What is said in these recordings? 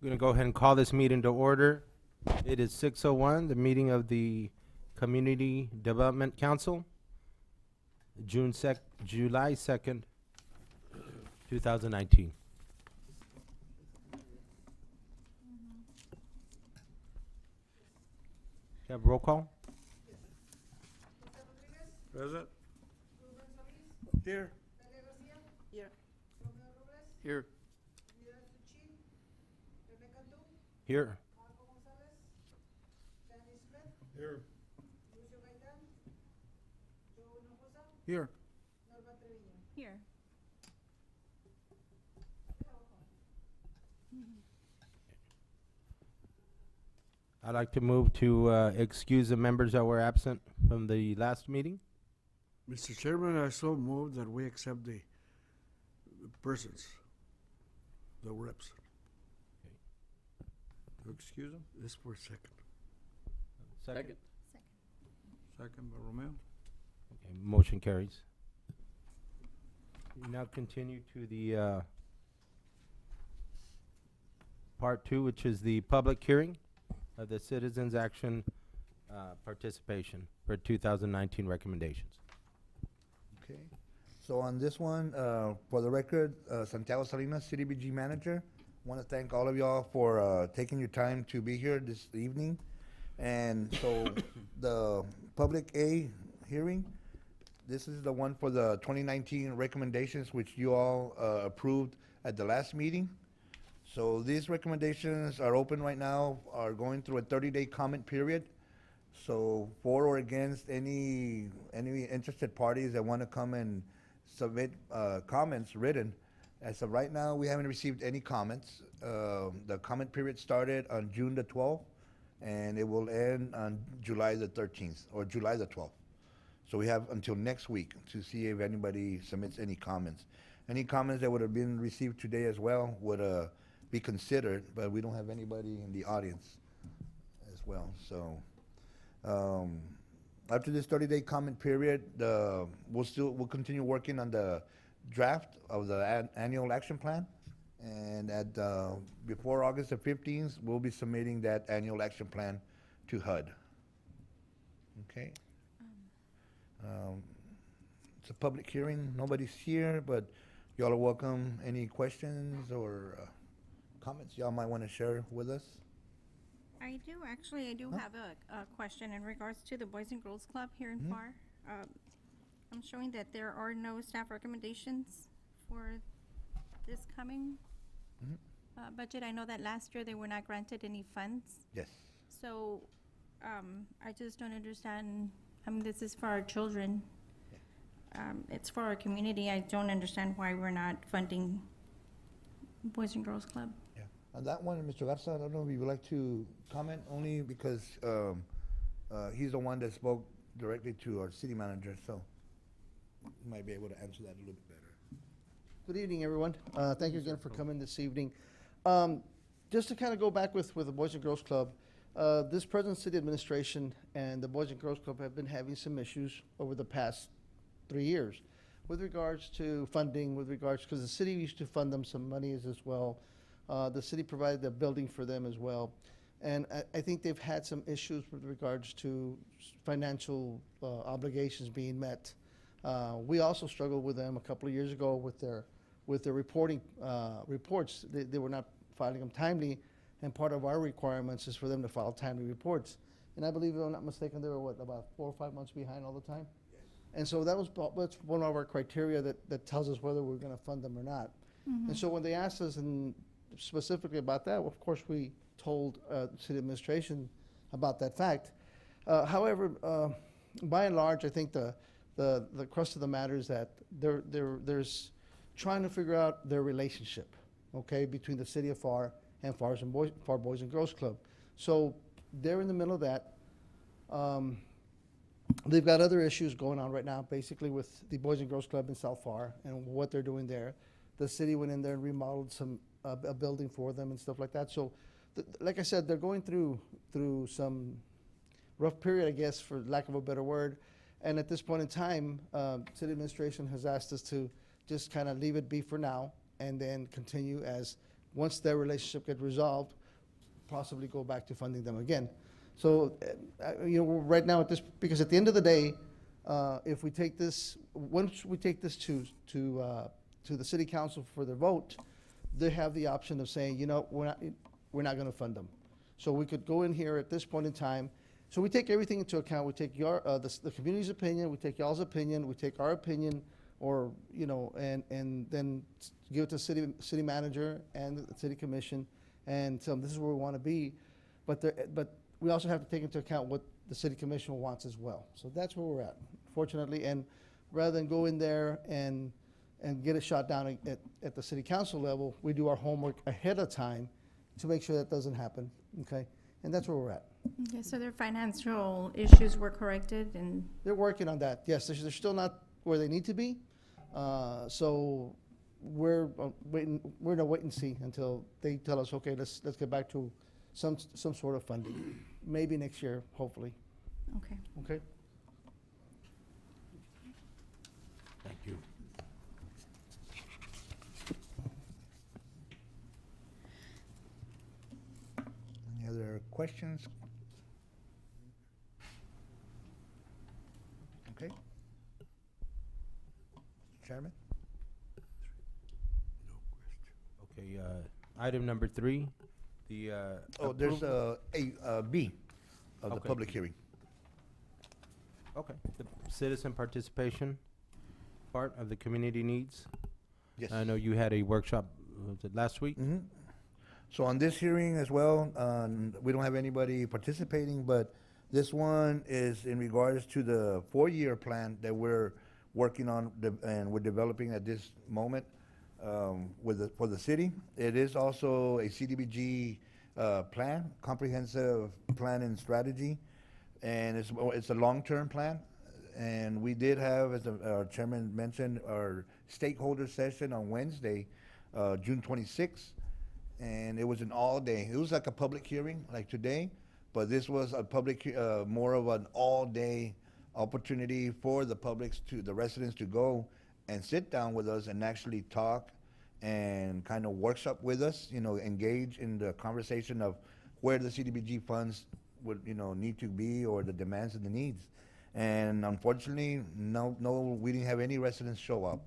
Going to go ahead and call this meeting to order. It is 6:01, the meeting of the Community Development Council, July 2nd, 2019. Have roll call? Present. Here. Here. Here. Here. Here. Here. Here. I'd like to move to excuse the members that were absent from the last meeting. Mr. Chairman, I so move that we accept the persons, the reps. To excuse them? This for a second. Second. Second by Romeo. Okay, motion carries. We now continue to the part 2, which is the public hearing of the Citizens Action participation for 2019 recommendations. Okay, so on this one, for the record, Santiago Salinas, CDBG manager. Want to thank all of y'all for taking your time to be here this evening. And so the public A hearing, this is the one for the 2019 recommendations, which you all approved at the last meeting. So these recommendations are open right now, are going through a 30-day comment period. So for or against any interested parties that want to come and submit comments written, as of right now, we haven't received any comments. The comment period started on June the 12th, and it will end on July the 13th, or July the 12th. So we have until next week to see if anybody submits any comments. Any comments that would have been received today as well would be considered, but we don't have anybody in the audience as well. So after this 30-day comment period, we'll continue working on the draft of the annual action plan, and before August the 15th, we'll be submitting that annual action plan to HUD. Okay. It's a public hearing. Nobody's here, but y'all are welcome. Any questions or comments y'all might want to share with us? I do have a question in regards to the Boys and Girls Club here in Pharr. I'm showing that there are no staff recommendations for this coming budget. I know that last year they were not granted any funds. Yes. So I just don't understand. I mean, this is for our children. It's for our community. I don't understand why we're not funding Boys and Girls Club. Yeah. On that one, Mr. Garza, I don't know if you would like to comment, only because he's the one that spoke directly to our city manager, so you might be able to answer that a little bit better. Good evening, everyone. Thank you again for coming this evening. Just to kind of go back with the Boys and Girls Club, this present city administration and the Boys and Girls Club have been having some issues over the past 3 years with regards to funding, because the city used to fund them some monies as well. The city provided a building for them as well. And I think they've had some issues with regards to financial obligations being met. We also struggled with them a couple of years ago with their reporting reports. They were not filing them timely, and part of our requirements is for them to file timely reports. And I believe, if I'm not mistaken, they were about 4 or 5 months behind all the time. Yes. And so that's one of our criteria that tells us whether we're going to fund them or not. And so when they asked us specifically about that, of course we told city administration about that fact. However, by and large, I think the crust of the matter is that there's trying to figure out their relationship, okay, between the city of Pharr and Pharr Boys and Girls Club. So they're in the middle of that. They've got other issues going on right now, basically with the Boys and Girls Club in South Pharr and what they're doing there. The city went in there and remodeled a building for them and stuff like that. So, like I said, they're going through some rough period, I guess, for lack of a better word. And at this point in time, city administration has asked us to just kind of leave it be for now and then continue as once their relationship gets resolved, possibly go back to funding them again. So, right now at this, because at the end of the day, if we take this, once we take this to the city council for their vote, they have the option of saying, we're not gonna fund them. So we could go in here at this point in time. So we take everything into account. We take the community's opinion, we take y'all's opinion, we take our opinion, or, and then give it to city manager and the city commission and tell them this is where we want to be. But we also have to take into account what the city commission wants as well. So that's where we're at, fortunately. And rather than go in there and get it shot down at the city council level, we do our homework ahead of time to make sure that doesn't happen, okay? And that's where we're at. Okay, so their financial issues were corrected and, They're working on that. Yes, they're still not where they need to be. So we're waiting. We're in a wait and see until they tell us, okay, let's get back to some sort of funding, maybe next year, hopefully. okay. Okay. Thank you. Any other questions? Okay. Chairman? Okay, item number 3, the, Oh, there's approval- a B of the Okay. public hearing. Okay, the citizen participation part of the community needs. Yes. I know you had a workshop, was it last week? Mhm. So on this hearing as well, we don't have anybody participating, but this one is in regards to the 4-year plan that we're working on and we're developing at this moment for the city. It is also a CDBG plan, comprehensive plan and strategy, and it's a long-term plan. And we did have, as our chairman mentioned, our stakeholder session on Wednesday, June 26th. And it was an all-day. It was like a public hearing, like today, but this was a public, more of an all-day opportunity for the the residents to go and sit down with us and actually talk and kind of workshop with us, engage in the conversation of where the CDBG funds would, need to be, or the demands and the needs. And unfortunately, we didn't have any residents show up.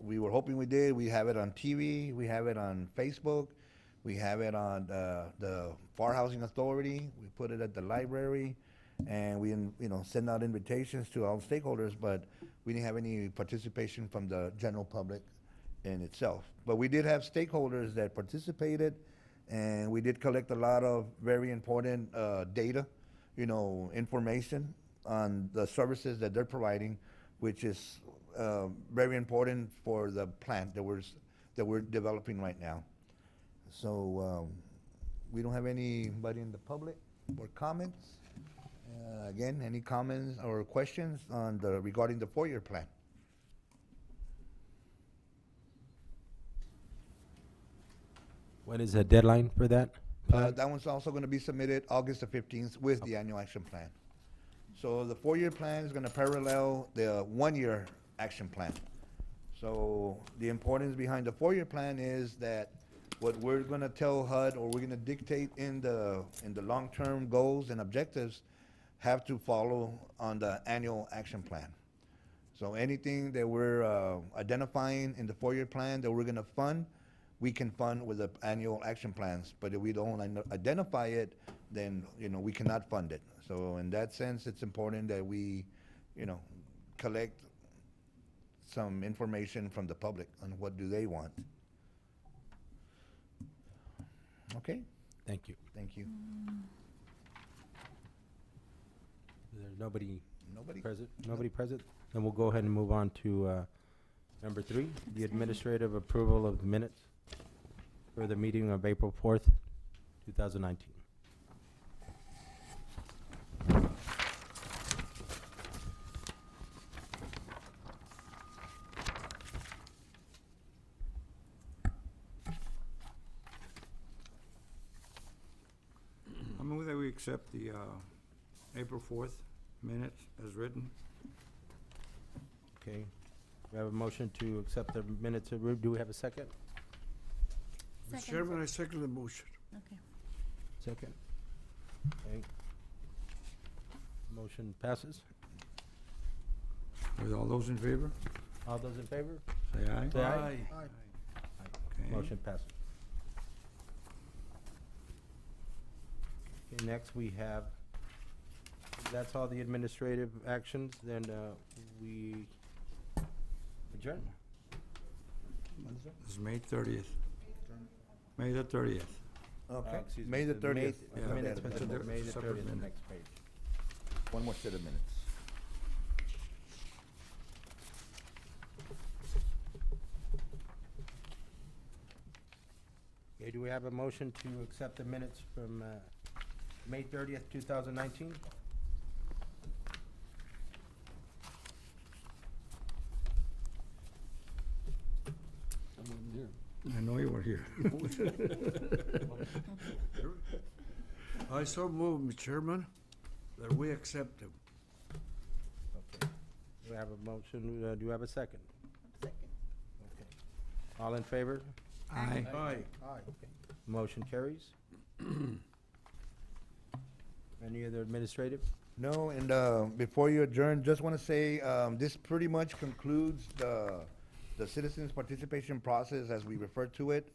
We were hoping we did. We have it on TV, we have it on Facebook, we have it on the Pharr Housing Authority, we put it at the library, and we, send out invitations to all stakeholders, but we didn't have any participation from the general public in itself. But we did have stakeholders that participated, and we did collect a lot of very important data, information on the services that they're providing, which is very important for the plan that we're developing right now. So we don't have anybody in the public or comments. Again, any comments or questions regarding the 4-year plan? When is the deadline for that? plan? That one's also going to be submitted August the 15th with the annual action plan. So the 4-year plan is going to parallel the 1-year action plan. So the importance behind the 4-year plan is that what we're going to tell HUD, or we're going to dictate in the long-term goals and objectives, have to follow on the annual action plan. So anything that we're identifying in the 4-year plan that we're going to fund, we can fund with the annual action plans. But if we don't identify it, then we cannot fund it. So in that sense, it's important that we collect some information from the public on what do they want. Okay, Thank you. thank you. There's nobody Nobody? present? Nobody present? Then we'll go ahead and move on to number 3, the administrative approval of the minutes for the meeting of April 4th, 2019. I move that we accept the April 4th minutes as written. Okay. We have a motion to accept the minutes. Do we have a second? Mr. Second. Chairman, I second the motion. Okay. Second. Okay. Motion passes. With all those in favor, All those in favor? say aye. Say aye. Okay. Motion passes. Okay, next we have, that's all the administrative actions, then we adjourn. It's May 30th. May the 30th. Okay, Excuse me, May the 30th. the Yeah. minutes for the Separate- May the separate 30th, the minute. next page. One more set of minutes. Okay, do we have a motion to accept the minutes from May 30th, 2019? I know you were here. I so move, Mr. Chairman, that we accept them. Okay. Do we have a motion, do you have a second? Second. Okay. All in favor? Aye. Aye. Motion carries. Any other administrative? No, and before you adjourn, just want to say, this pretty much concludes the citizens' participation process, as we refer to it,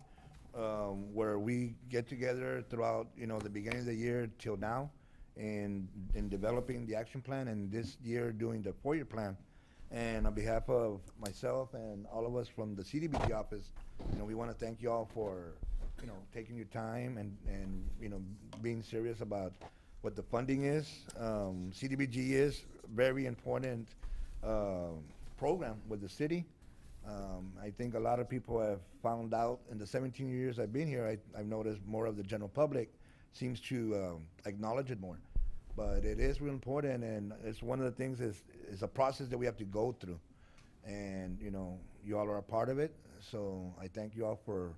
where we get together throughout, the beginning of the year till now, in developing the action plan, and this year doing the 4-year plan. And on behalf of myself and all of us from the CDBG office, we want to thank you all for, taking your time and being serious about what the funding is. CDBG is very important program with the city. I think a lot of people have found out in the 17 years I've been here, I've noticed more of the general public seems to acknowledge it more. But it is real important, and it's one of the things is a process that we have to go through. And, you all are a part of it, so I thank you all for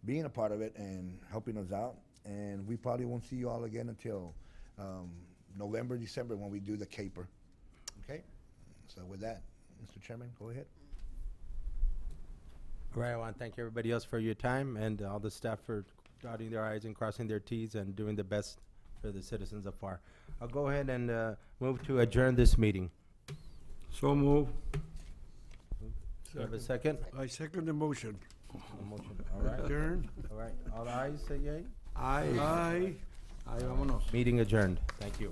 being a part of it and helping us out. And we probably won't see you all again until November, December, when we do the caper. Okay? So with that, Mr. Chairman, go ahead. All right, I want to thank everybody else for your time and all the staff for dotting their i's and crossing their t's and doing the best for the citizens of Pharr. I'll go ahead and move to adjourn this meeting. So move. Do you have a second? I second the motion. A motion. All right. Adjourn. All right. All ayes say yay. Aye. Aye. Aye, vámonos. Meeting adjourned. Thank you.